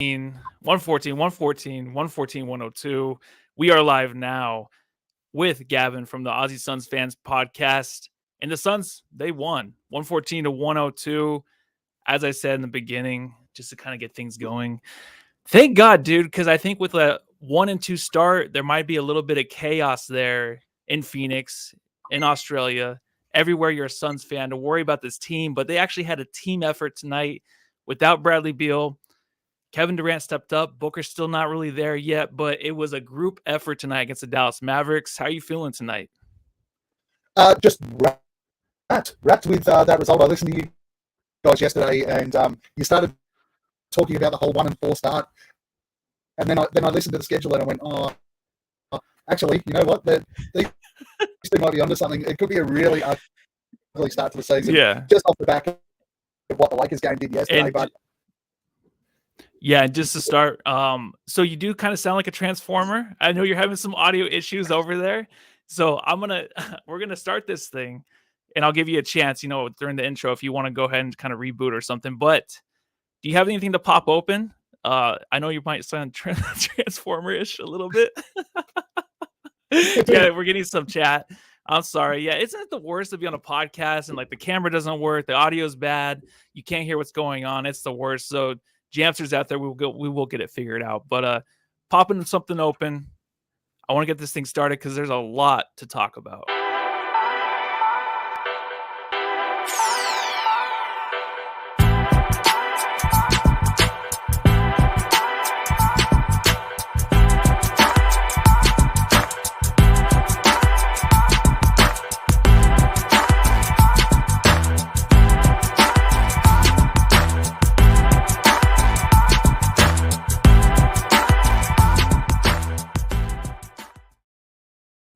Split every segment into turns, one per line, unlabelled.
114, 114, 114, 102. We are live now with Gavin from the Aussie Suns Fans Podcast. And the Suns, they won 114 to 102. As I said in the beginning, just to kind of get things going. Thank God, dude, because I think with a 1-2 start, there might be a little bit of chaos there in Phoenix, in Australia, everywhere you're a Suns fan to worry about this team. But they actually had a team effort tonight without Bradley Beal. Kevin Durant stepped up. Booker's still not really there yet, but it was a group effort tonight against the Dallas Mavericks. How are you feeling tonight?
Just wrapped with that result. I listened to you guys yesterday, and you started talking about the whole 1-4 start, and then I listened to the schedule and I went, oh, actually, you know what? They might be onto something. It could be a really ugly start to the season.
Yeah,
just off the back of what the Lakers game did yesterday, but.
Yeah, just to start, so you do kind of sound like a transformer. I know you're having some audio issues over there. So we're gonna start this thing, and I'll give you a chance, during the intro if you want to go ahead and kind of reboot or something. But do you have anything to pop open? I know you might sound transformer-ish a little bit. Yeah, we're getting some chat. I'm sorry. Yeah, isn't it the worst to be on a podcast and like the camera doesn't work, the audio's bad, you can't hear what's going on. It's the worst. So Jamsters out there, we will get it figured out. But popping something open. I want to get this thing started because there's a lot to talk about.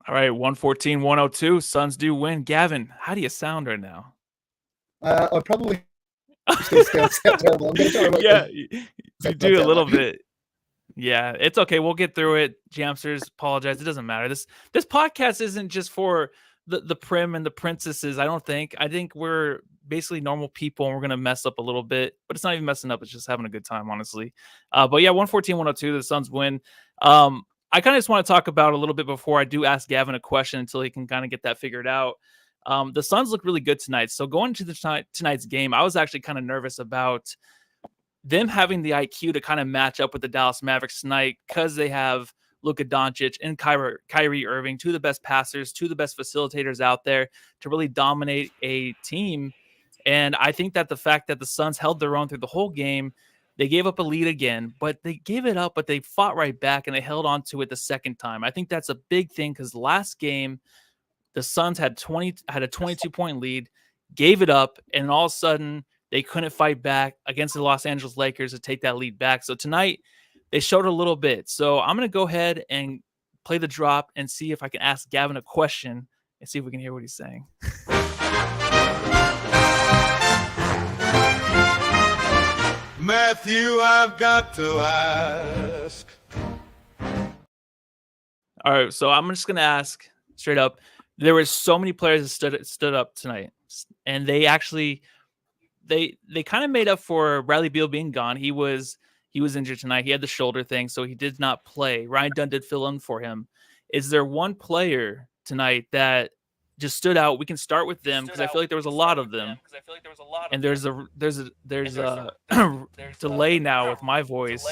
All right, 114, 102. Suns do win. Gavin, how do you sound right now?
I probably still sound terrible.
Yeah, you do a little bit. Yeah, it's okay. We'll get through it. Jamsters, apologize. It doesn't matter. This podcast isn't just for the prim and the princesses, I don't think. I think we're basically normal people, and we're going to mess up a little bit. But it's not even messing up. It's just having a good time, honestly. But yeah, 114, 102, the Suns win. I kind of just want to talk about a little bit before I do ask Gavin a question until he can kind of get that figured out. The Suns look really good tonight. So going to tonight's game, I was actually kind of nervous about them having the IQ to kind of match up with the Dallas Mavericks tonight because they have Luka Doncic and Kyrie Irving, two of the best passers, two of the best facilitators out there to really dominate a team. And I think that the fact that the Suns held their own through the whole game, they gave up a lead again, but they gave it up, but they fought right back and they held on to it the second time. I think that's a big thing because last game, the Suns had a 22-point lead, gave it up, and all of a sudden they couldn't fight back against the Los Angeles Lakers to take that lead back. So tonight they showed a little bit. So I'm going to go ahead and play the drop and see if I can ask Gavin a question and see if we can hear what he's saying.
Matthew, I've got to ask.
All right, so I'm just going to ask straight up. There were so many players that stood up tonight, and they actually they kind of made up for Bradley Beal being gone. He was injured tonight. He had the shoulder thing, so he did not play. Ryan Dunn did fill in for him. Is there one player tonight that just stood out? We can start with them because I feel like there was a lot of them. And there's a delay now with my voice.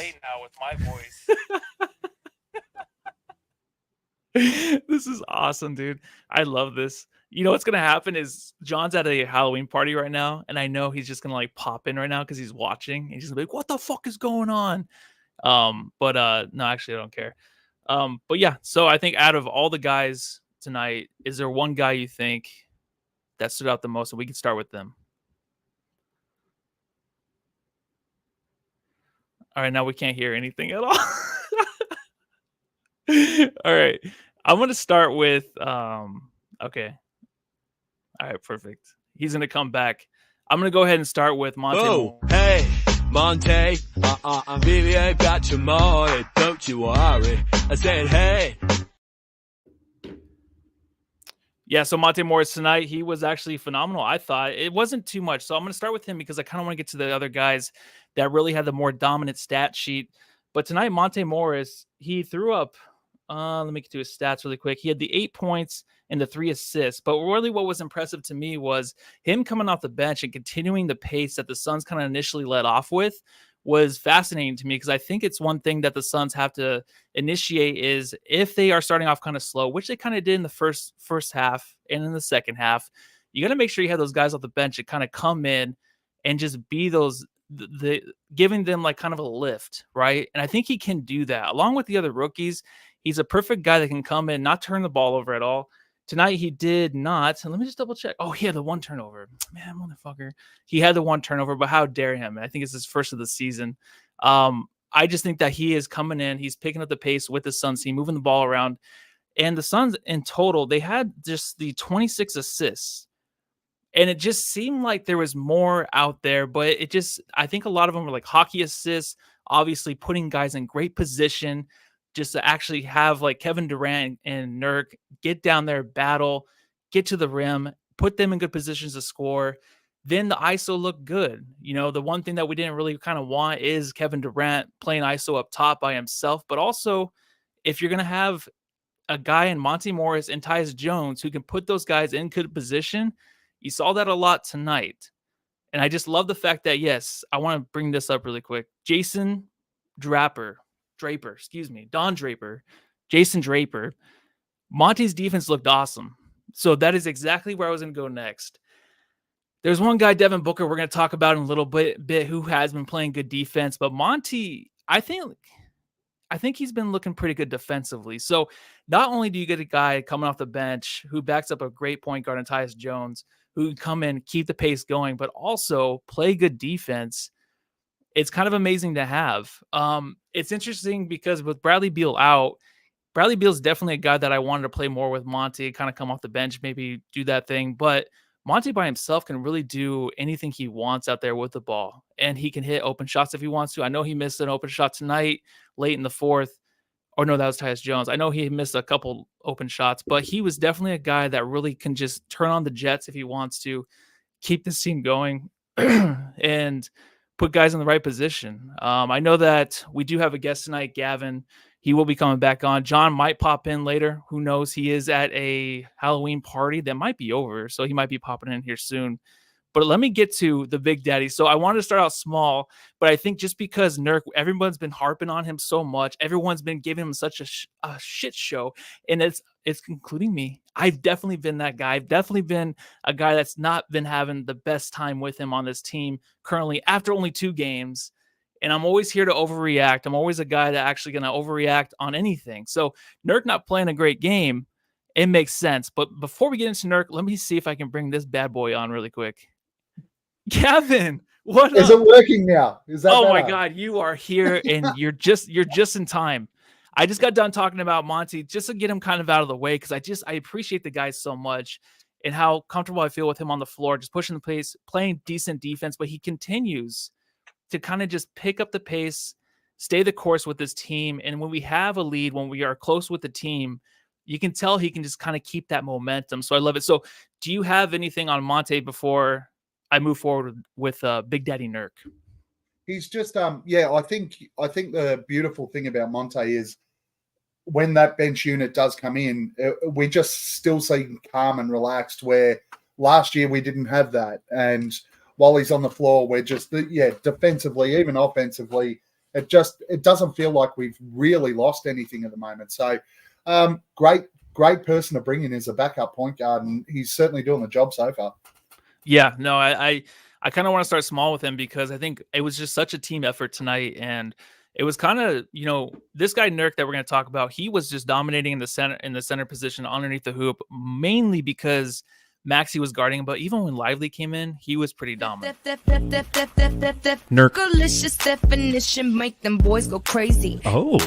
This is awesome, dude. I love this. You know what's gonna happen is John's at a Halloween party right now, and I know he's just gonna like pop in right now because he's watching. He's just like, "What the fuck is going on?" But no, actually, I don't care. But yeah, so I think out of all the guys tonight, is there one guy you think that stood out the most? And we can start with them. All right, now we can't hear anything at all. All right, I'm gonna start with okay. All right, perfect. He's gonna come back. I'm gonna go ahead and start with Monte.
Oh, hey, Monte, I really ain't got your money, don't you worry. I said, hey.
Yeah, so Monte Morris tonight, he was actually phenomenal. I thought it wasn't too much. So I'm going to start with him because I kind of want to get to the other guys that really had the more dominant stat sheet. But tonight, Monte Morris, he threw up, let me get to his stats really quick. He had the 8 points and the 3 assists. But really what was impressive to me was him coming off the bench and continuing the pace that the Suns kind of initially led off with was fascinating to me, because I think it's one thing that the Suns have to initiate is if they are starting off kind of slow, which they kind of did in the first half and in the second half, you got to make sure you have those guys off the bench that kind of come in and just be those the giving them like kind of a lift, right? And I think he can do that along with the other rookies. He's a perfect guy that can come in, not turn the ball over at all. Tonight he did not. And let me just double check. Oh, he had the 1 turnover. Man, motherfucker. He had the 1 turnover, but how dare him? I think it's his first of the season. I just think that he is coming in. He's picking up the pace with the Suns team, moving the ball around. And the Suns in total, they had just the 26 assists. And it just seemed like there was more out there, but I think a lot of them were like hockey assists, obviously putting guys in great position just to actually have like Kevin Durant and Nurk get down there, battle, get to the rim, put them in good positions to score. Then the ISO looked good. You know, the one thing that we didn't really kind of want is Kevin Durant playing ISO up top by himself. But also, if you're going to have a guy in Monte Morris and Tyus Jones who can put those guys in good position, you saw that a lot tonight. And I just love the fact that, yes, I want to bring this up really quick. Jason Draper, Don Draper, Jason Draper. Monte's defense looked awesome. So that is exactly where I was going to go next. There's one guy, Devin Booker, we're going to talk about in a little bit who has been playing good defense. But Monte, I think he's been looking pretty good defensively. So not only do you get a guy coming off the bench who backs up a great point guard in Tyus Jones, who can come in, keep the pace going, but also play good defense. It's kind of amazing to have. It's interesting because with Bradley Beal out, Bradley Beal is definitely a guy that I wanted to play more with Monte, kind of come off the bench, maybe do that thing. But Monte by himself can really do anything he wants out there with the ball. And he can hit open shots if he wants to. I know he missed an open shot tonight late in the fourth. Or no, that was Tyus Jones. I know he missed a couple open shots, but he was definitely a guy that really can just turn on the jets if he wants to, keep this team going, and put guys in the right position. I know that we do have a guest tonight, Gavin. He will be coming back on. John might pop in later. Who knows? He is at a Halloween party that might be over, so he might be popping in here soon. But let me get to the Big Daddy. So I wanted to start out small, but I think just because Nurk, everyone's been harping on him so much, everyone's been giving him such a shit show, and it's including me. I've definitely been that guy. I've definitely been a guy that's not been having the best time with him on this team currently after only 2 games. And I'm always here to overreact. I'm always a guy that actually going to overreact on anything. So Nurk not playing a great game, it makes sense. But before we get into Nurk, let me see if I can bring this bad boy on really quick. Gavin, what
is
up?
it working now? Is that
oh
better?
my God, you are here and you're just in time. I just got done talking about Monte just to get him kind of out of the way, because I appreciate the guy so much and how comfortable I feel with him on the floor, just pushing the pace, playing decent defense, but he continues to kind of just pick up the pace, stay the course with this team. And when we have a lead, when we are close with the team, you can tell he can just kind of keep that momentum. So I love it. So do you have anything on Monte before I move forward with Big Daddy Nurk?
He's just I think the beautiful thing about Monte is when that bench unit does come in, we just still seem calm and relaxed, where last year we didn't have that. And while he's on the floor, we're just defensively, even offensively, it doesn't feel like we've really lost anything at the moment. So great person to bring in as a backup point guard, and he's certainly doing the job so far.
Yeah, no, I kind of want to start small with him because I think it was just such a team effort tonight. And it was kind of, this guy Nurk that we're going to talk about, he was just dominating in the center position underneath the hoop, mainly because Maxey was guarding him. But even when Lively came in, he was pretty dominant.
Nurk.
Delicious definition, make them boys go crazy.
Oh.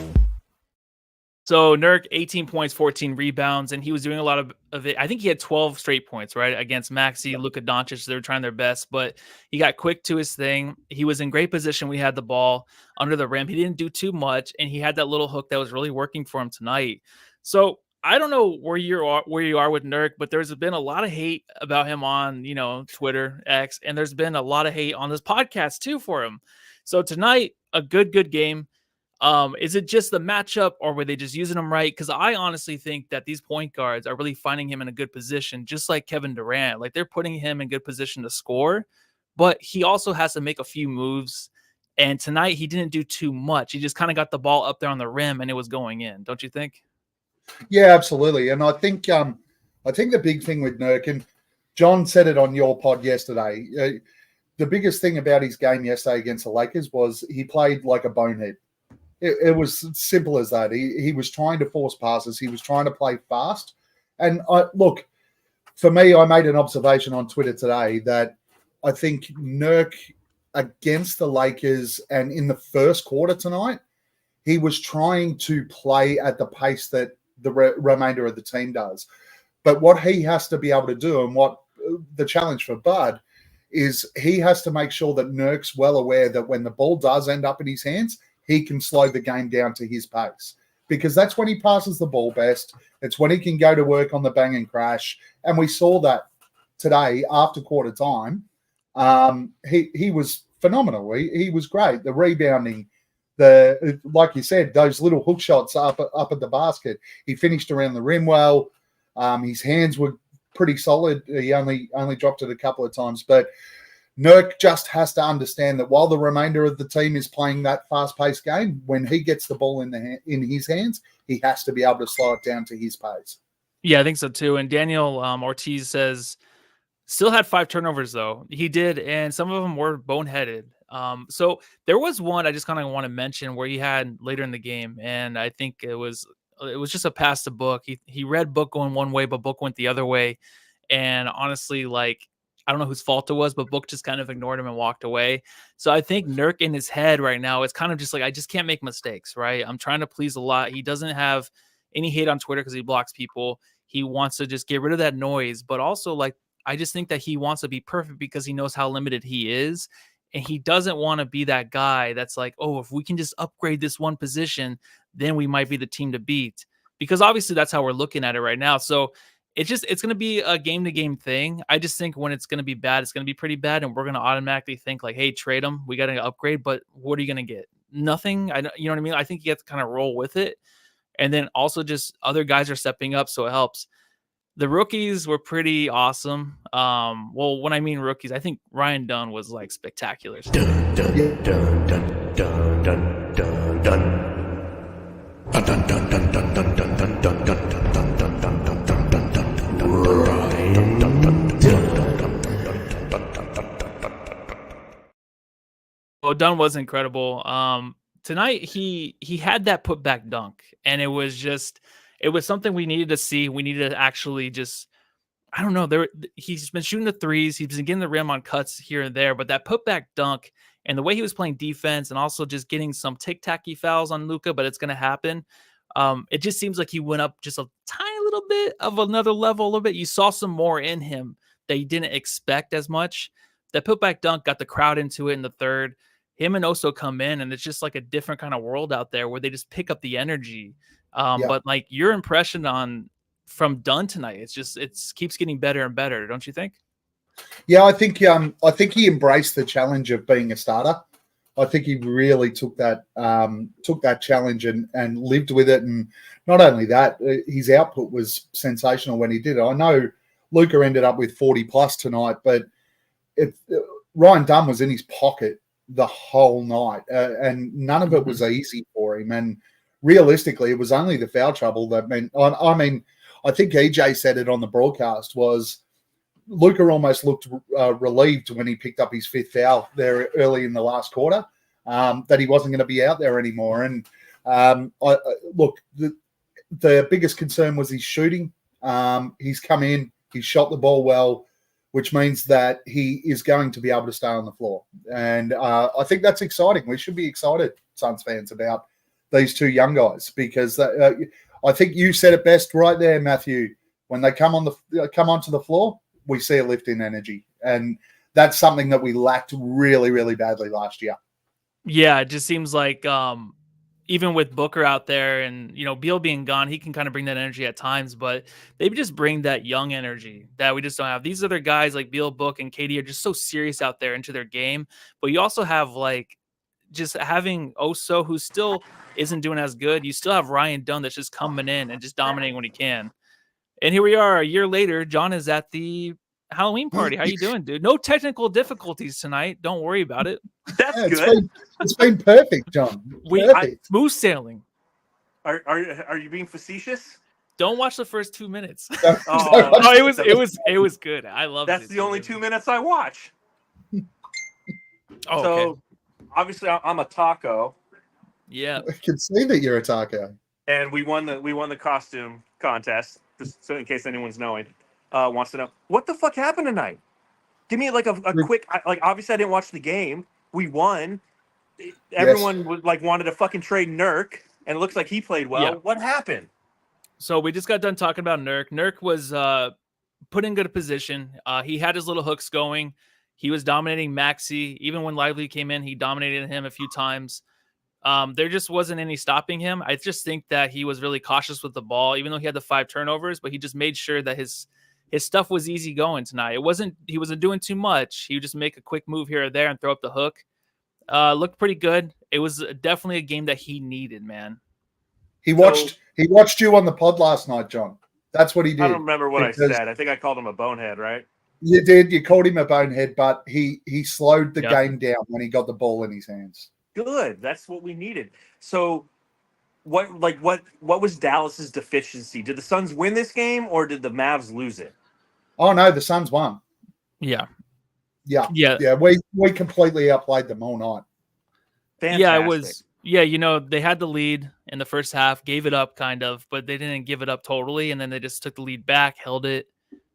So Nurk, 18 points, 14 rebounds, and he was doing a lot of it. I think he had 12 straight points, right, against Maxey, Luka Doncic. They were trying their best, but he got quick to his thing. He was in great position. We had the ball under the rim. He didn't do too much, and he had that little hook that was really working for him tonight. So I don't know where you are with Nurk, but there's been a lot of hate about him on, Twitter, X, and there's been a lot of hate on this podcast too for him. So tonight, a good game. Is it just the matchup, or were they just using him right? Because I honestly think that these point guards are really finding him in a good position, just like Kevin Durant. Like, they're putting him in good position to score, but he also has to make a few moves. And tonight he didn't do too much. He just kind of got the ball up there on the rim and it was going in. Don't you think?
Yeah, absolutely. And I think the big thing with Nurk, and John said it on your pod yesterday, the biggest thing about his game yesterday against the Lakers was he played like a bonehead. It was simple as that. He was trying to force passes. He was trying to play fast. And look, for me, I made an observation on Twitter today that I think Nurk against the Lakers and in the first quarter tonight, he was trying to play at the pace that the remainder of the team does. But what he has to be able to do, and what the challenge for Bud, is he has to make sure that Nurk's well aware that when the ball does end up in his hands, he can slow the game down to his pace. Because that's when he passes the ball best. It's when he can go to work on the bang and crash. And we saw that today after quarter time. He was phenomenal. He was great. The rebounding, like you said, those little hook shots up at the basket. He finished around the rim well. His hands were pretty solid. He only dropped it a couple of times. But Nurk just has to understand that while the remainder of the team is playing that fast-paced game, when he gets the ball in his hands, he has to be able to slow it down to his pace.
Yeah, I think so too. And Daniel Ortiz says, still had 5 turnovers though. He did, and some of them were boneheaded. So there was one I just kind of want to mention where he had later in the game, and I think it was just a pass to Book. He read Book going one way, but Book went the other way. And honestly, like, I don't know whose fault it was, but Book just kind of ignored him and walked away. So I think Nurk in his head right now, it's kind of just like, I just can't make mistakes, right? I'm trying to please a lot. He doesn't have any hate on Twitter because he blocks people. He wants to just get rid of that noise, but also, like, I just think that he wants to be perfect because he knows how limited he is. And he doesn't want to be that guy that's like, oh, if we can just upgrade this one position, then we might be the team to beat. Because obviously that's how we're looking at it right now. So it's going to be a game-to-game thing. I just think when it's going to be bad, it's going to be pretty bad. And we're going to automatically think like, hey, trade him. We got to upgrade. But what are you going to get? Nothing. You know what I mean? I think you have to kind of roll with it. And then also just other guys are stepping up, so it helps. The rookies were pretty awesome. Well, when I mean rookies, I think Ryan Dunn was like spectacular.
Dun, dun, dun, dun, dun, dun, dun, dun. Dun, dun, dun, dun, dun, dun, dun, dun, dun, dun, dun, dun, dun, dun, dun, dun, dun,
well, Dunn was incredible. Tonight he had that putback dunk, and it was something we needed to see. We needed to actually just, I don't know. He's been shooting the threes. He's been getting the rim on cuts here and there, but that putback dunk and the way he was playing defense and also just getting some tic-tacky fouls on Luka, but it's going to happen. It just seems like he went up just a tiny little bit of another level, a little bit. You saw some more in him that you didn't expect as much. That putback dunk got the crowd into it in the third. Him and Oso come in, and it's just like a different kind of world out there where they just pick up the energy. But like your impression from Dunn tonight, it keeps getting better and better, don't you think?
Yeah, I think he embraced the challenge of being a starter. I think he really took that challenge and lived with it. And not only that, his output was sensational when he did it. I know Luka ended up with 40 plus tonight, but Ryan Dunn was in his pocket the whole night, and none of it was easy for him. And realistically, it was only the foul trouble that meant. I mean, I think EJ said it on the broadcast was Luka almost looked relieved when he picked up his 5th foul there early in the last quarter, that he wasn't going to be out there anymore. And look, the biggest concern was his shooting. He's come in, he's shot the ball well, which means that he is going to be able to stay on the floor. And I think that's exciting. We should be excited, Suns fans, about these two young guys, because I think you said it best right there, Matthew. When they come onto the floor, we see a lift in energy, and that's something that we lacked really, really badly last year.
Yeah, it just seems like even with Booker out there and Beal being gone, he can kind of bring that energy at times, but they just bring that young energy that we just don't have. These other guys like Beal, Book, and KD are just so serious out there into their game, but you also have like just having Oso, who still isn't doing as good. You still have Ryan Dunn that's just coming in and just dominating when he can. And here we are a year later. John is at the Halloween party. How you doing, dude? No technical difficulties tonight. Don't worry about it.
That's
Yeah,
good.
It's been perfect, John. Perfect.
Smooth sailing.
Are you being facetious?
Don't watch the first 2 minutes.
Oh,
No, it was good. I love it.
That's the only 2 minutes I watch.
Oh,
So
okay.
obviously I'm a taco,
Yeah.
I can see that you're a taco.
and we won the costume contest. Just so in case anyone's wants to know what the fuck happened tonight. Give me like a quick obviously I didn't watch the game. We won. Everyone was wanted to fucking trade Nurk, and it looks like he played well.
Yeah.
What happened?
So we just got done talking about Nurk. Nurk was put in good position. He had his little hooks going. He was dominating Maxey. Even when Lively came in, he dominated him a few times. There just wasn't any stopping him. I just think that he was really cautious with the ball, even though he had the 5 turnovers, but he just made sure that his stuff was easy going tonight. He wasn't doing too much. He would just make a quick move here or there and throw up the hook. Looked pretty good. It was definitely a game that he needed, man.
He watched you on the pod last night, John. That's what he did.
I don't remember what I said. I think I called him a bonehead, right?
You did. You called him a bonehead, but he slowed the game down when he got the ball in his hands.
Good. That's what we needed. So what was Dallas's deficiency? Did the Suns win this game or did the Mavs lose it?
Oh no, the Suns won.
Yeah.
Yeah. We completely outplayed them all night.
Fantastic.
Yeah, it was. Yeah, they had the lead in the first half, gave it up kind of, but they didn't give it up totally. And then they just took the lead back, held it.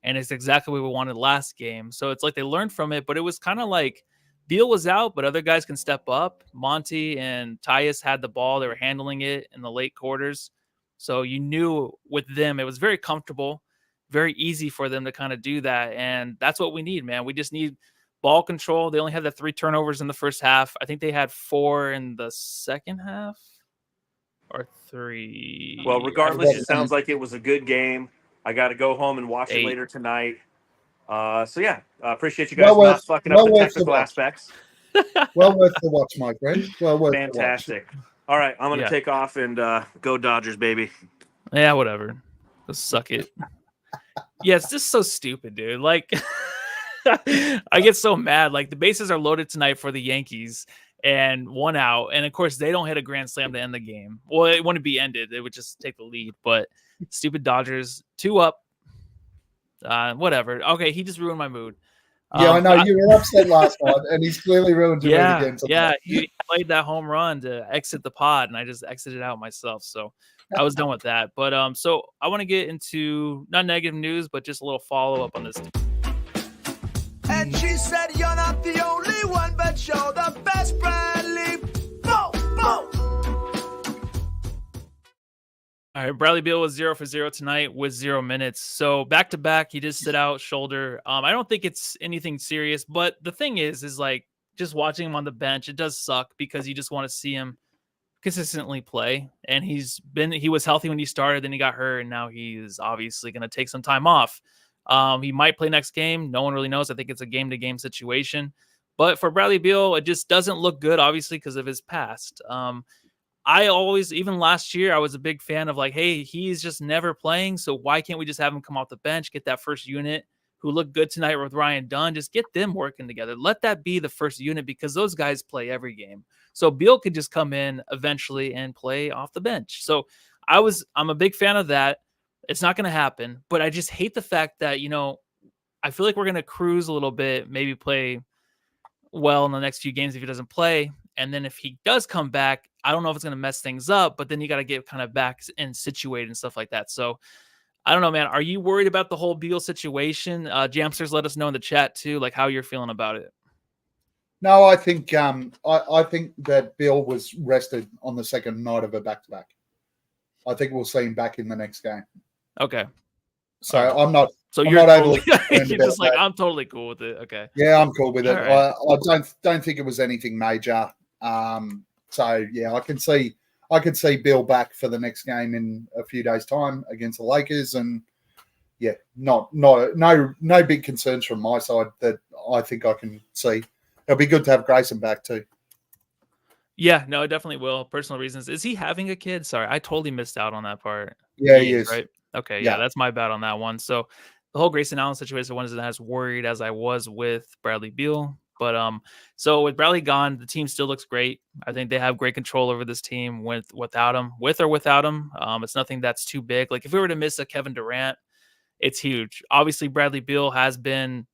And it's exactly what we wanted last game. So it's like they learned from it, but it was kind of like Beal was out, but other guys can step up. Monte and Tyus had the ball. They were handling it in the late quarters. So you knew with them, it was very comfortable, very easy for them to kind of do that. And that's what we need, man. We just need ball control. They only had the 3 turnovers in the first half. I think they had 4 in the second half or 3.
Well, regardless, it sounds like it was a good game. I got to go home and watch it later tonight. Appreciate you guys not fucking up the technical aspects.
Well worth the watch, my friend. Well worth
Fantastic. All right, I'm going to take off and go Dodgers, baby.
Yeah, whatever. Just suck it. Yeah, it's just so stupid, dude. Like, I get so mad. Like, the bases are loaded tonight for the Yankees and 1 out. And, of course, they don't hit a grand slam to end the game. Well, it wouldn't be ended. It would just take the lead. But stupid Dodgers, 2 up. Whatever. Okay, he just ruined my mood.
Yeah, I know. You were upset last night, and he's clearly ruined your mood again.
Yeah, he played that home run to exit the pod, and I just exited out myself. So I was done with that. But so I want to get into not negative news, but just a little follow-up on this.
And she said, you're not the only one, but you're the best, Bradley. Bo, bo.
All right, Bradley Beal was 0 for 0 tonight with 0 minutes. So back-to-back, he just sit out, shoulder. I don't think it's anything serious, but the thing is like just watching him on the bench, it does suck because you just want to see him consistently play. And he was healthy when he started, then he got hurt, and now he's obviously going to take some time off. He might play next game. No one really knows. I think it's a game-to-game situation. But for Bradley Beal, it just doesn't look good, obviously, because of his past. I always, even last year, I was a big fan of like, hey, he's just never playing. So why can't we just have him come off the bench, get that first unit who looked good tonight with Ryan Dunn? Just get them working together. Let that be the first unit because those guys play every game. So Beal could just come in eventually and play off the bench. So I'm a big fan of that. It's not going to happen, but I just hate the fact that, I feel like we're going to cruise a little bit, maybe play well in the next few games if he doesn't play. And then if he does come back, I don't know if it's going to mess things up, but then you got to get kind of back and situated and stuff like that. So I don't know, man. Are you worried about the whole Beal situation? Jamsters, let us know in the chat too, like how you're feeling about it.
No, I think I think that Beal was rested on the second night of a back-to-back. I think we'll see him back in the next game.
Okay.
So I'm not.
So
I'm
you're
not
totally,
overly
you're just like,
that.
I'm totally cool with it. Okay.
Yeah, I'm cool with it.
Right.
I don't think it was anything major. So yeah, I can see Beal back for the next game in a few days' time against the Lakers, and yeah, no big concerns from my side that I think I can see. It'll be good to have Grayson back too.
Yeah, no, it definitely will. Personal reasons. Is he having a kid? Sorry, I totally missed out on that part.
Yeah, he is.
Right? Okay, yeah,
Yeah.
that's my bad on that one. So the whole Grayson Allen situation wasn't as worried as I was with Bradley Beal. But so with Bradley gone, the team still looks great. I think they have great control over this team without him, with or without him. It's nothing that's too big. Like if we were to miss a Kevin Durant, it's huge. Obviously, Bradley Beal has been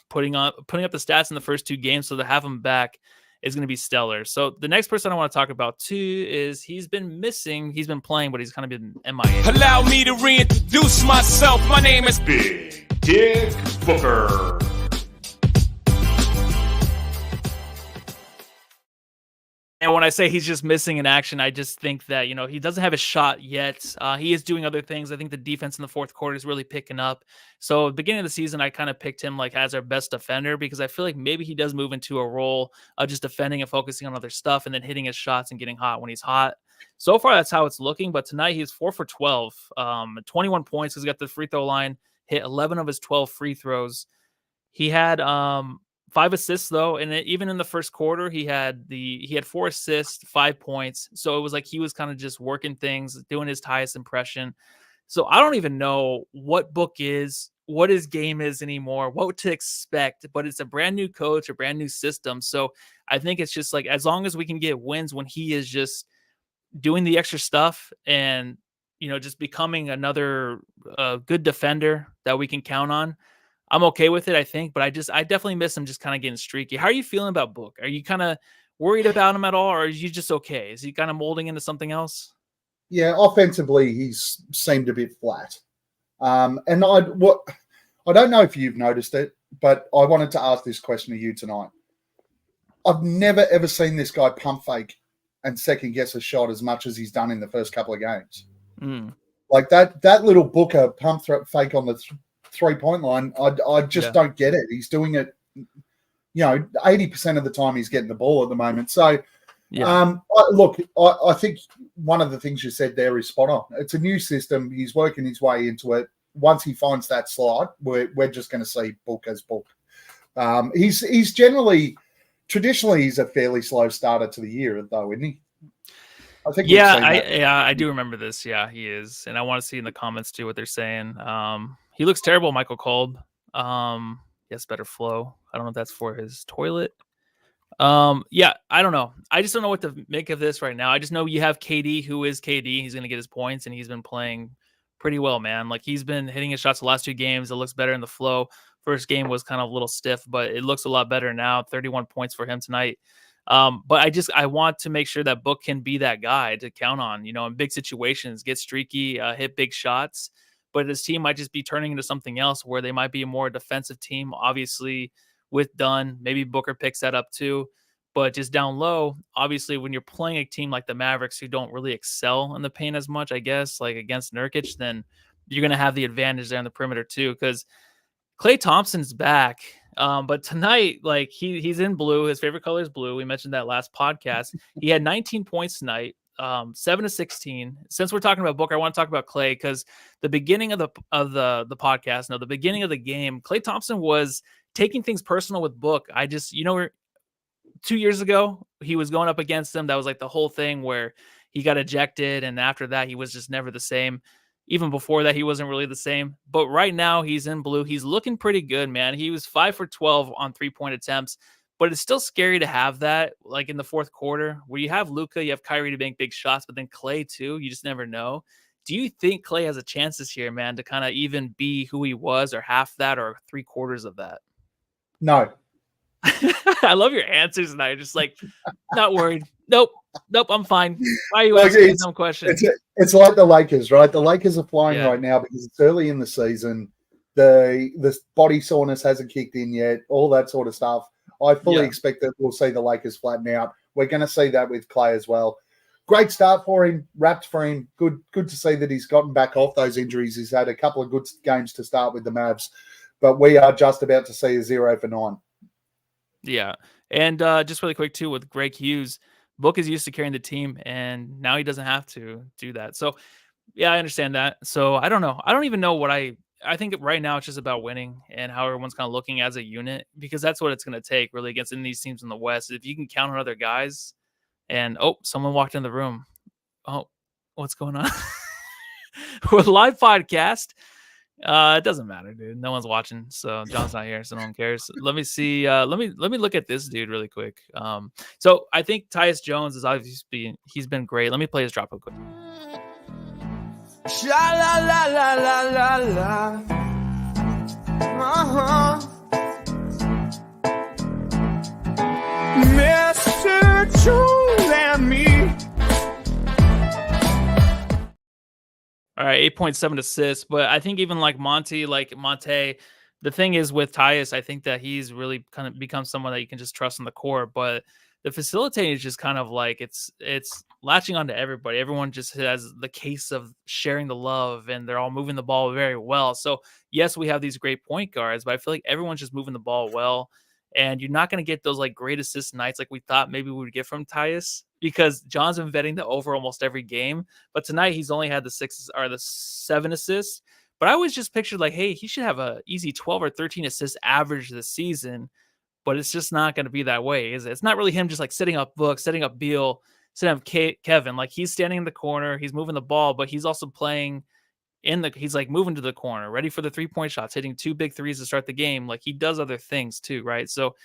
putting up the stats in the first 2 games, so to have him back is going to be stellar. So the next person I want to talk about too is he's been missing. He's been playing, but he's kind of been MIA.
Allow me to reintroduce myself. My name is
Big Dick Booker.
And when I say he's just missing in action, I just think that, he doesn't have a shot yet. He is doing other things. I think the defense in the fourth quarter is really picking up. So at the beginning of the season, I kind of picked him like as our best defender because I feel like maybe he does move into a role of just defending and focusing on other stuff and then hitting his shots and getting hot when he's hot. So far, that's how it's looking. But tonight, he's 4 for 12, 21 points because he got the free throw line, hit 11 of his 12 free throws. He had 5 assists though, and even in the first quarter, he had 4 assists, 5 points. So it was like he was kind of just working things, doing his Tyus impression. So I don't even know what Book is, what his game is anymore, what to expect. But it's a brand new coach, a brand new system. So I think it's just like as long as we can get wins when he is just doing the extra stuff and just becoming another good defender that we can count on. I'm okay with it, I think, but I definitely miss him just kind of getting streaky. How are you feeling about Book? Are you kind of worried about him at all, or are you just okay? Is he kind of molding into something else?
Yeah, offensively, he's seemed a bit flat. And I don't know if you've noticed it, but I wanted to ask this question to you tonight. I've never, ever seen this guy pump fake and second guess a shot as much as he's done in the first couple of games. Like that little Booker pump fake on the 3-point line, I just don't get it. He's doing it, 80% of the time he's getting the ball at the moment. So, I think one of the things you said there is spot on. It's a new system. He's working his way into it. Once he finds that slide, we're just going to see Book as Book. He's traditionally he's a fairly slow starter to the year, though, isn't he? I think
I do remember this. Yeah, he is, and I want to see in the comments too what they're saying. He looks terrible, Michael Kolb. Yes, better flow. I don't know if that's for his toilet. I don't know. I just don't know what to make of this right now. I just know you have KD, who is KD. He's going to get his points, and he's been playing pretty well, man. Like he's been hitting his shots the last 2 games. It looks better in the flow. First game was kind of a little stiff, but it looks a lot better now. 31 points for him tonight. But I want to make sure that Book can be that guy to count on, in big situations, get streaky, hit big shots. But his team might just be turning into something else where they might be a more defensive team, obviously with Dunn. Maybe Booker picks that up too. But just down low, obviously, when you're playing a team like the Mavericks who don't really excel in the paint as much, I guess, like against Nurkic, then you're going to have the advantage there on the perimeter too. Because Klay Thompson's back. But tonight, like he's in blue. His favorite color is blue. We mentioned that last podcast. He had 19 points tonight. 7 to 16. Since we're talking about Booker, I want to talk about Klay because the beginning of the podcast, the beginning of the game, Klay Thompson was taking things personal with Book. I just, 2 years ago, he was going up against him. That was like the whole thing where he got ejected. And after that, he was just never the same. Even before that, he wasn't really the same. But right now, he's in blue. He's looking pretty good, man. He was 5 for 12 on 3-point attempts. But it's still scary to have that, like in the fourth quarter, where you have Luka, you have Kyrie to make big shots, but then Klay too. You just never know. Do you think Klay has a chance this year, man, to kind of even be who he was, or half that, or 3/4 of that?
No.
I love your answers tonight. Just like, not worried. Nope, I'm fine. Why are you asking some questions?
It's like the Lakers, right? The Lakers are flying right now because it's early in the season. The body soreness hasn't kicked in yet, all that sort of stuff. I fully expect that we'll see the Lakers flatten out. We're going to see that with Klay as well. Great start for him, wrapped for him. Good to see that he's gotten back off those injuries. He's had a couple of good games to start with the Mavs, but we are just about to see a 0 for 9.
Yeah, and just really quick too with Greg Hughes, Book is used to carrying the team, and now he doesn't have to do that. So, yeah, I understand that. So I don't know. I don't even know what I think right now it's just about winning and how everyone's kind of looking as a unit, because that's what it's going to take really against any of these teams in the West. If you can count on other guys, And someone walked in the room. Oh, what's going on? We're a live podcast. It doesn't matter, dude. No one's watching, so John's not here, so no one cares. Let me see. Let me look at this dude really quick. So I think Tyus Jones is obviously he's been great. Let me play his drop real quick.
Sha la la la la la la. Mr. Jones and me.
All right, 8.7 assists, but I think even like Monte, the thing is with Tyus, I think that he's really kind of become someone that you can just trust on the court, but the facilitating is just kind of like it's latching onto everybody. Everyone just has the case of sharing the love, and they're all moving the ball very well. So yes, we have these great point guards, but I feel like everyone's just moving the ball well, and you're not going to get those like great assist nights like we thought maybe we would get from Tyus, because John's been vetting the over almost every game, but tonight he's only had the 7 assists. But I always just pictured like, hey, he should have a easy 12 or 13 assists average this season. But it's just not going to be that way, is it? It's not really him just like setting up Book, setting up Beal, setting up Kevin. Like he's standing in the corner, he's moving the ball, but he's also playing he's like moving to the corner, ready for the 3-point shots, hitting 2 big threes to start the game. Like he does other things too, right? So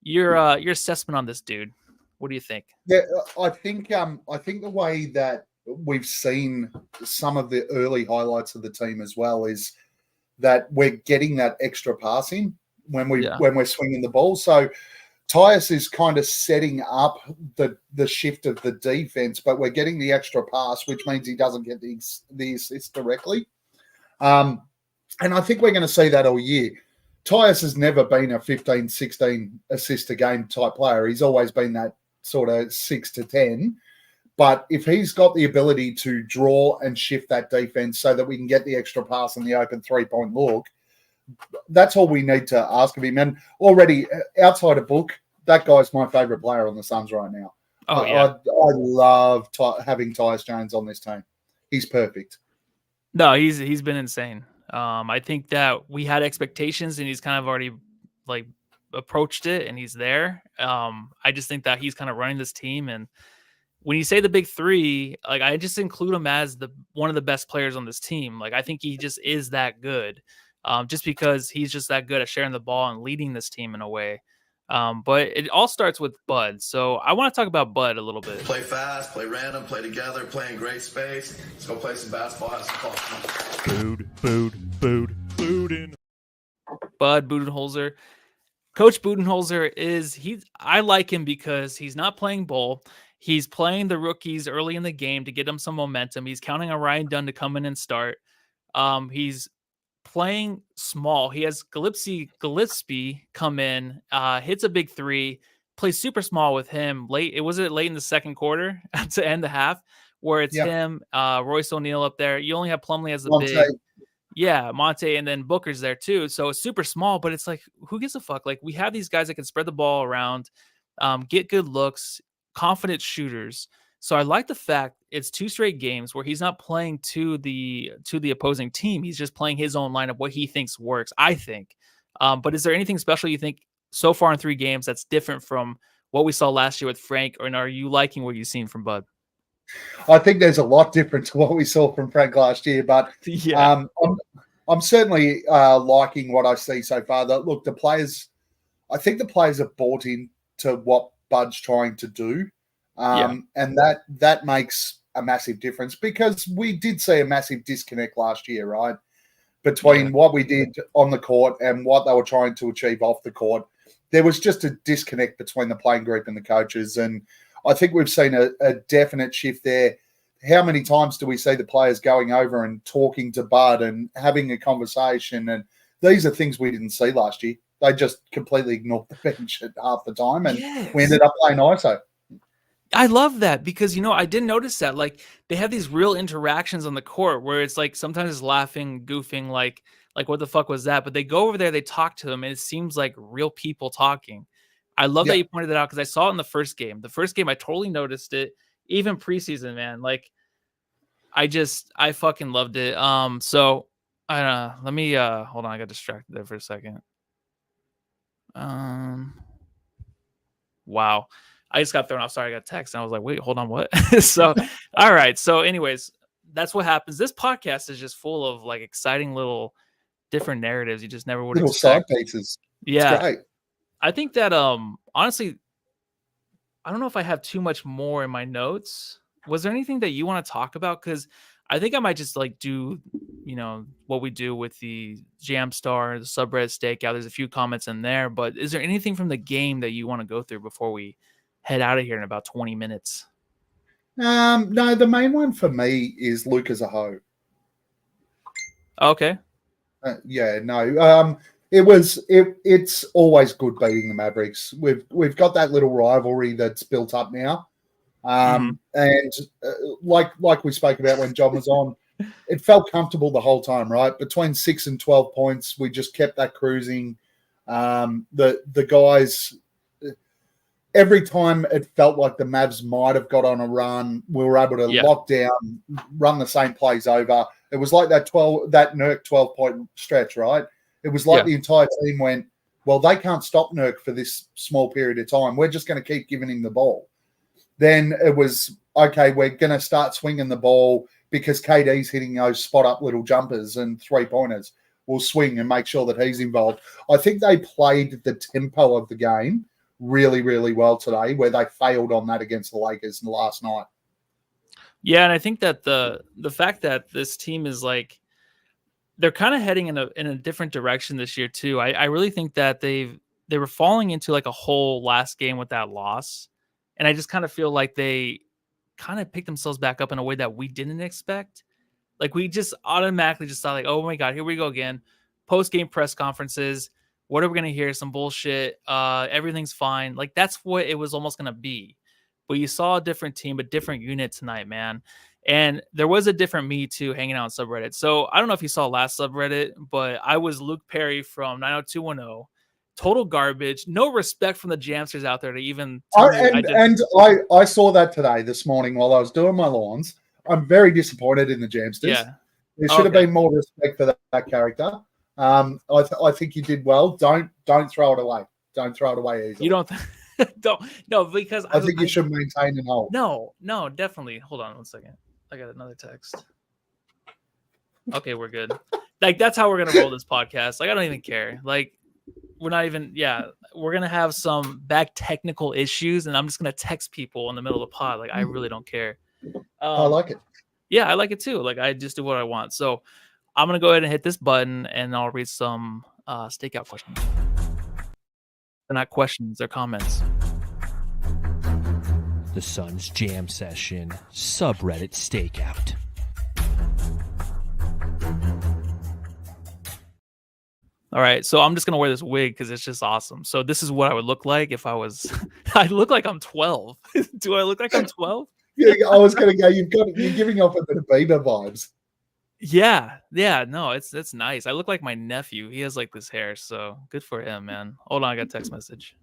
your assessment on this dude, what do you think?
Yeah, I think the way that we've seen some of the early highlights of the team as well is that we're getting that extra passing when we're swinging the ball. So Tyus is kind of setting up the shift of the defense, but we're getting the extra pass, which means he doesn't get the assist directly. And I think we're going to see that all year. Tyus has never been a 15, 16 assist a game type player. He's always been that sort of 6 to 10. But if he's got the ability to draw and shift that defense so that we can get the extra pass and the open 3-point look, that's all we need to ask of him. And already, outside of Book, that guy's my favorite player on the Suns right now.
Oh, yeah.
I love having Tyus Jones on this team. He's perfect.
No, he's been insane. I think that we had expectations, and he's kind of already like approached it, and he's there. I just think that he's kind of running this team, and when you say the big three, like I just include him as one of the best players on this team. Like I think he just is that good. Just because he's just that good at sharing the ball and leading this team in a way. But it all starts with Bud. So I want to talk about Bud a little bit.
Play fast, play random, play together, play in great space. Let's go play some basketball, have some fun.
Buden.
Bud Budenholzer. Coach Budenholzer I like him because he's not playing ball. He's playing the rookies early in the game to get them some momentum. He's counting on Ryan Dunn to come in and start. He's playing small. He has Gillespie come in, hits a big 3, plays super small with him late. It was late in the second quarter to end the half, where it's him, Royce O'Neal up there. You only have Plumlee as the big. Yeah, Monte, and then Booker's there too. So it's super small, but it's like, who gives a fuck? Like we have these guys that can spread the ball around, get good looks, confident shooters. So I like the fact it's 2 straight games where he's not playing to the opposing team. He's just playing his own lineup, what he thinks works, I think. But is there anything special you think so far in 3 games that's different from what we saw last year with Frank, or are you liking what you've seen from Bud?
I think there's a lot different to what we saw from Frank last year, but
yeah.
I'm certainly liking what I see so far. Look, I think the players have bought into what Bud's trying to do. And that makes a massive difference, because we did see a massive disconnect last year, right? Between what we did on the court and what they were trying to achieve off the court. There was just a disconnect between the playing group and the coaches. And I think we've seen a definite shift there. How many times do we see the players going over and talking to Bud and having a conversation? And these are things we didn't see last year. They just completely ignored the bench at half the time, and we ended up playing ISO.
I love that, because, I didn't notice that. Like, they have these real interactions on the court where it's like sometimes it's laughing, goofing, like what the fuck was that? But they go over there, they talk to them, and it seems like real people talking. I love that you pointed that out, because I saw it in the first game. The first game, I totally noticed it. Even preseason, man. Like, I fucking loved it. So I don't know. Let me hold on. I got distracted there for a second. Wow. I just got thrown off. Sorry, I got a text. And I was like, wait, hold on, what? So, all right. So, anyways, that's what happens. This podcast is just full of like exciting little different narratives you just never would
Little
expect.
side pieces.
Yeah.
It's great.
I think that honestly, I don't know if I have too much more in my notes. Was there anything that you want to talk about? Because I think I might just like do, what we do with the Jam Star, the subreddit stakeout. There's a few comments in there, but is there anything from the game that you want to go through before we head out of here in about 20 minutes?
No, the main one for me is Luke as a hoe.
Okay.
It's always good beating the Mavericks. We've got that little rivalry that's built up now. And like we spoke about when John was on, it felt comfortable the whole time, right? Between 6 and 12 points, we just kept that cruising. The guys, every time it felt like the Mavs might have got on a run, we were able to lock down, run the same plays over. It was like that Nurk 12-point stretch, right? It was like the entire team went, well, they can't stop Nurk for this small period of time. We're just going to keep giving him the ball. Then it was, okay, we're going to start swinging the ball because KD's hitting those spot-up little jumpers and three-pointers. We'll swing and make sure that he's involved. I think they played the tempo of the game really, really well today, where they failed on that against the Lakers last night.
Yeah, and I think that the fact that this team is like, they're kind of heading in a different direction this year too. I really think that they were falling into like a whole last game with that loss. And I just kind of feel like they kind of picked themselves back up in a way that we didn't expect. Like we just automatically just thought like, oh my God, here we go again. Post-game press conferences. What are we going to hear? Some bullshit. Everything's fine. Like that's what it was almost going to be. But you saw a different team, a different unit tonight, man. And there was a different me too hanging out on subreddit. So I don't know if you saw last subreddit, but I was Luke Perry from 90210. Total garbage. No respect from the Jamsters out there to even tell me.
I saw that today, this morning, while I was doing my lawns. I'm very disappointed in the Jamsters.
Yeah.
There should have been more respect for that character. I think you did well. Don't throw it away. Don't throw it away easily.
You don't no, because
I think you should maintain and hold.
No, definitely. Hold on one second. I got another text. Okay, we're good. Like that's how we're gonna roll this podcast. Like I don't even care. Like we're not even. Yeah, we're gonna have some back technical issues, and I'm just gonna text people in the middle of the pod. Like I really don't care.
I like it.
Yeah, I like it too. Like I just do what I want. So I'm gonna go ahead and hit this button, and I'll read some stakeout questions. They're not questions; they're comments.
The Suns Jam Session subreddit stakeout.
All right, so I'm just gonna wear this wig because it's just awesome. So this is what I would look like if I was. I look like I'm 12. Do I look like I'm 12?
Yeah, I was gonna go. You're giving off a bit of Bieber vibes.
Yeah, no, it's nice. I look like my nephew. He has like this hair, so good for him, man. Hold on, I got a text message.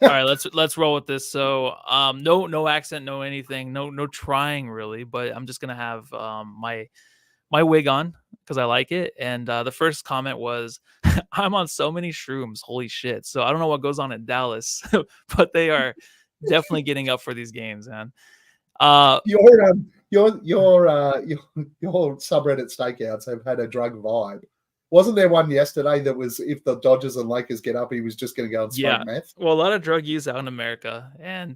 All right, let's roll with this. So, no accent, no anything, no trying really, but I'm just gonna have my wig on because I like it. And the first comment was, "I'm on so many shrooms, holy shit!" So I don't know what goes on in Dallas, but they are definitely getting up for these games, man.
Your subreddit stakeouts have had a drug vibe. Wasn't there one yesterday that was if the Dodgers and Lakers get up, he was just going to go and smoke meth?
Well, a lot of drug use out in America, and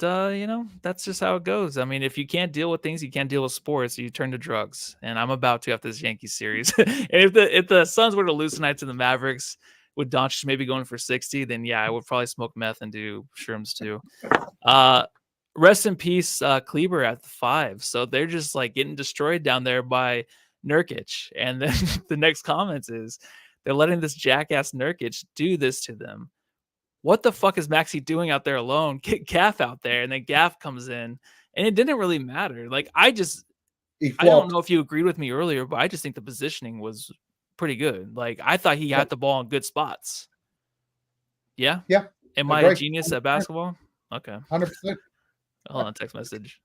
that's just how it goes. I mean, if you can't deal with things, you can't deal with sports. You turn to drugs, and I'm about to after this Yankees series. And if the Suns were to lose tonight to the Mavericks, with Doncic maybe going for 60, then yeah, I would probably smoke meth and do shrooms too. Rest in peace, Kleber at the 5. So they're just like getting destroyed down there by Nurkic. And then the next comment is they're letting this jackass Nurkic do this to them. What the fuck is Maxey doing out there alone? Get Gaff out there. And then Gaff comes in and it didn't really matter. Like I don't know if you agreed with me earlier, but I just think the positioning was pretty good. Like I thought he had the ball in good spots. Yeah.
Yeah.
Am I a genius at basketball? Okay.
100%.
Hold on, text message.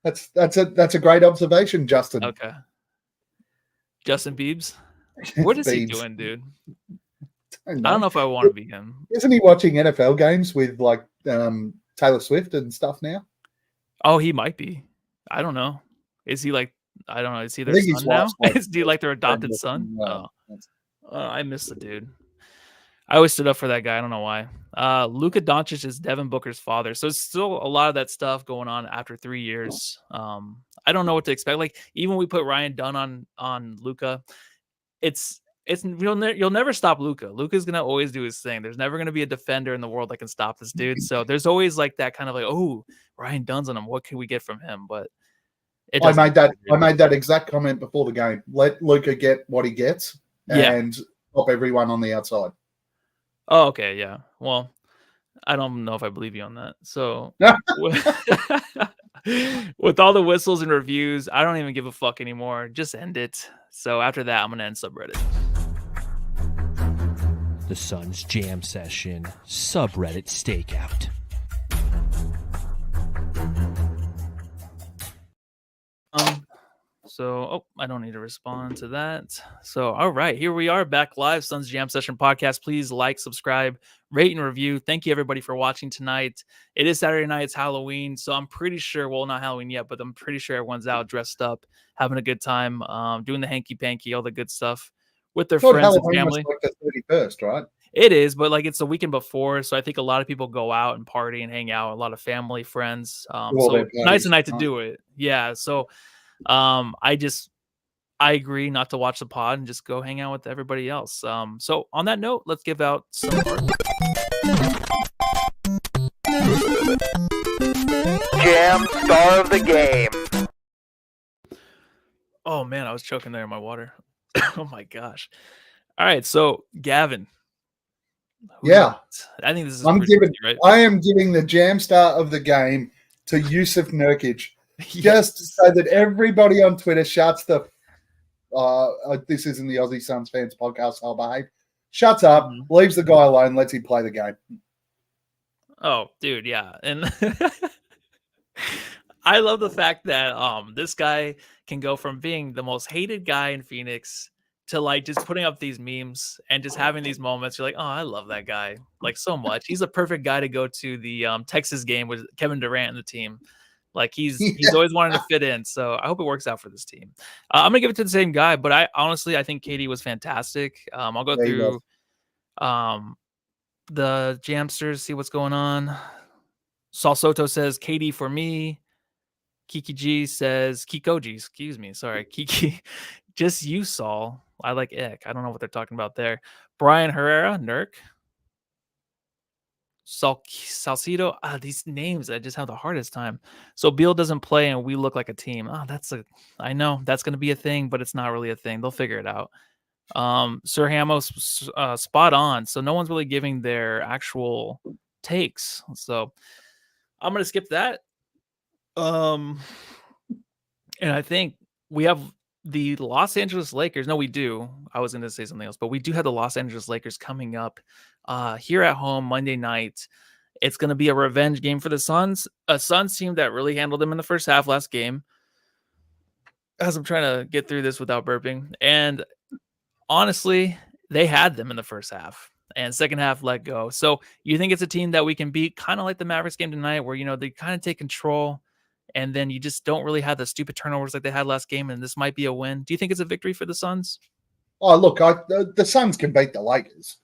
That's a great observation, Justin.
Okay. Justin Biebs? What is he
Biebs.
doing, dude? I don't know if I want to be him.
Isn't he watching NFL games with like Taylor Swift and stuff now.
Oh, he might be. I don't know. Is he like? I don't know. Is he their
I think his
son now?
wife's like-
Is he like their adopted son?
Well,
I miss the dude. I always stood up for that guy. I don't know why. Luka Doncic is Devin Booker's father, so it's still a lot of that stuff going on after 3 years. I don't know what to expect. Like even when we put Ryan Dunn on Luka, you'll never stop Luka. Luka's gonna always do his thing. There's never gonna be a defender in the world that can stop this dude. So there's always like that kind of like, oh, Ryan Dunn's on him. What can we get from him? But
I made that exact comment before the game. Let Luka get what he gets and stop everyone on the outside.
Oh, okay, yeah. Well, I don't know if I believe you on that. So with all the whistles and reviews, I don't even give a fuck anymore. Just end it. So after that, I'm gonna end subreddit.
The Suns Jam Session subreddit stakeout.
I don't need to respond to that. So, all right, here we are back live, Suns Jam Session Podcast. Please like, subscribe, rate, and review. Thank you, everybody, for watching tonight. It is Saturday night. It's Halloween. So I'm pretty sure, well, not Halloween yet, but I'm pretty sure everyone's out dressed up, having a good time, doing the hanky-panky, all the good stuff with their friends
Halloween
and family.
was like the 31st, right?
It is, but like it's the weekend before, so I think a lot of people go out and party and hang out. A lot of family, friends. So nice night to do it. Yeah. So, I agree not to watch the pod and just go hang out with everybody else. So on that note, let's give out some
Jam star of the game.
Oh man, I was choking there in my water. Oh my gosh. All right, so Gavin.
Yeah.
I think this is right?
I am giving the jam star of the game to Jusuf Nurkic. Just so that everybody on Twitter shuts the this isn't the Aussie Suns Fans Podcast, I'll behave. Shuts up, leaves the guy alone, lets him play the game.
Oh, dude, yeah. And I love the fact that this guy can go from being the most hated guy in Phoenix to like just putting up these memes and just having these moments. You're like, oh, I love that guy like so much. He's a perfect guy to go to the Texas game with Kevin Durant and the team. Like he's always wanted to fit in. So I hope it works out for this team. I'm gonna give it to the same guy, but I think KD was fantastic. I'll go through the Jamsters, see what's going on. Saul Soto says KD for me. Kiki G says Kikoji, excuse me. Sorry, Kiki. Just you, Saul. I like Ick. I don't know what they're talking about there. Brian Herrera, Nurk. Salcido, these names I just have the hardest time. So Beal doesn't play and we look like a team. I know that's going to be a thing, but it's not really a thing. They'll figure it out. Sir Hamos, spot on. So no one's really giving their actual takes. So I'm going to skip that. And I think we have the Los Angeles Lakers. No, we do. I was going to say something else, but we do have the Los Angeles Lakers coming up here at home Monday night. It's going to be a revenge game for the Suns, a Suns team that really handled them in the first half last game. As I'm trying to get through this without burping. And honestly, they had them in the first half and second half let go. So you think it's a team that we can beat, kind of like the Mavericks game tonight, where, you know, they kind of take control and then you just don't really have the stupid turnovers like they had last game, and this might be a win. Do you think it's a victory for the Suns?
Oh, look, the Suns can beat the Lakers.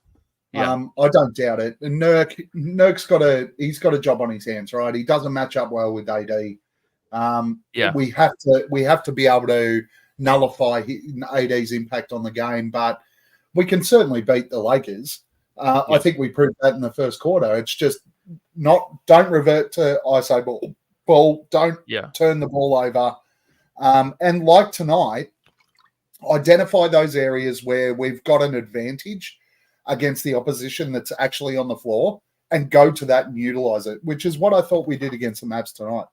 Yeah.
I don't doubt it. And Nurk's got a job on his hands, right? He doesn't match up well with AD. We have to be able to nullify AD's impact on the game, but we can certainly beat the Lakers. I think we proved that in the first quarter. It's just don't revert to ISO ball. Don't turn the ball over. And like tonight, identify those areas where we've got an advantage against the opposition that's actually on the floor and go to that and utilize it, which is what I thought we did against the Mavs tonight.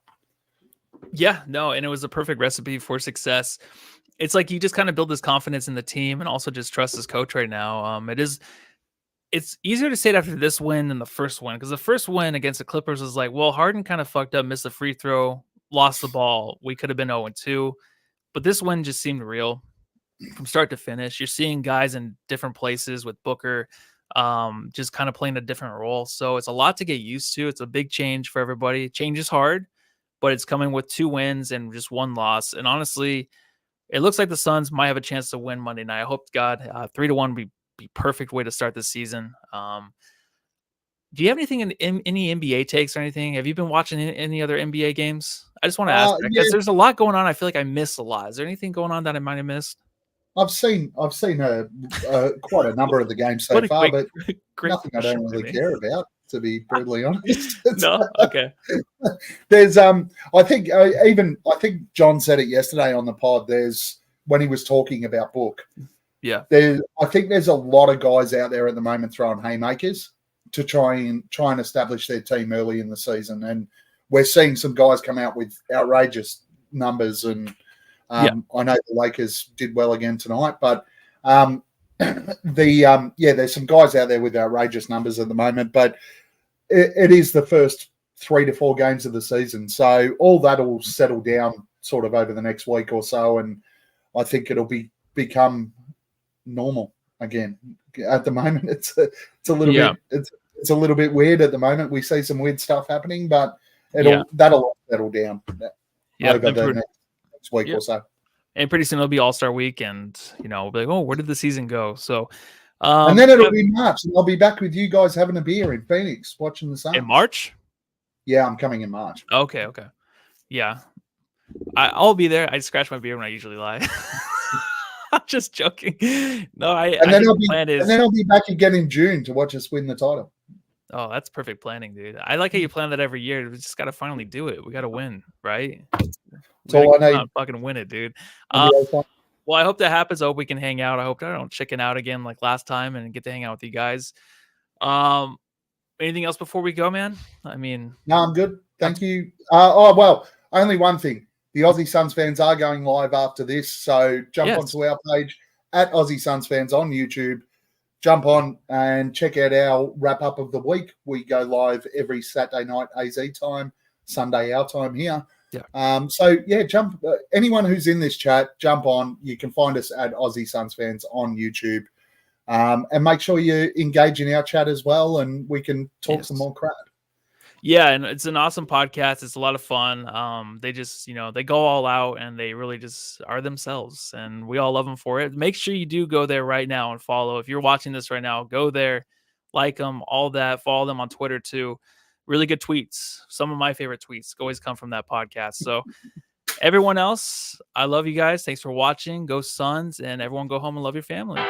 Yeah, no, and it was a perfect recipe for success. It's like you just kind of build this confidence in the team and also just trust this coach right now. It's easier to say it after this win than the first win, because the first win against the Clippers was like, well, Harden kind of fucked up, missed a free throw, lost the ball. We could have been 0-2, but this win just seemed real from start to finish. You're seeing guys in different places with Booker, just kind of playing a different role. So it's a lot to get used to. It's a big change for everybody. Change is hard, but it's coming with 2 wins and just 1 loss. And honestly, it looks like the Suns might have a chance to win Monday night. I hope to God 3-1 would be perfect way to start the season. Do you have anything in any NBA takes or anything? Have you been watching any other NBA games? I just want to ask because there's a lot going on. I feel like I missed a lot. Is there anything going on that I might have missed?
I've seen quite a number of the games so far, but nothing I don't really care about, to be brutally honest.
No, okay.
There's I think John said it yesterday on the pod. There's when he was talking about Book.
Yeah.
I think there's a lot of guys out there at the moment throwing haymakers to try and establish their team early in the season, and we're seeing some guys come out with outrageous numbers and. I know the Lakers did well again tonight, but there's some guys out there with outrageous numbers at the moment. But it is the first 3 to 4 games of the season, so all that will settle down sort of over the next week or so, and I think it'll become normal again. At the moment, it's a little bit it's a little bit weird at the moment. We see some weird stuff happening, but that'll settle down over the next week or so.
And pretty soon it'll be All-Star week, and we'll be like, oh, where did the season go? So
and then it'll be March, and I'll be back with you guys having a beer in Phoenix watching the Suns.
In March?
Yeah, I'm coming in March.
Okay. Yeah. I'll be there. I scratch my beard when I usually lie. I'm just joking. No,
and then I'll be back again in June to watch us win the title.
Oh, that's perfect planning, dude. I like how you plan that every year. We just got to finally do it. We got to win, right?
So I need.
Fucking win it, dude. Well, I hope that happens. I hope we can hang out. I hope I don't chicken out again like last time and get to hang out with you guys. Anything else before we go, man? I mean,
no, I'm good. Thank you. Only one thing. The Aussie Suns fans are going live after this, so jump onto our page at Aussie Suns Fans on YouTube. Jump on and check out our wrap up of the week. We go live every Saturday night AZ time, Sunday our time here.
Yeah.
Jump. Anyone who's in this chat, jump on. You can find us at Aussie Suns Fans on YouTube, and make sure you engage in our chat as well, and we can talk some more crap.
Yeah, and it's an awesome podcast. It's a lot of fun. They just, they go all out and they really just are themselves, and we all love them for it. Make sure you do go there right now and follow. If you're watching this right now, go there, like them, all that. Follow them on Twitter too. Really good tweets. Some of my favorite tweets always come from that podcast. So everyone else, I love you guys. Thanks for watching. Go Suns, and everyone go home and love your family.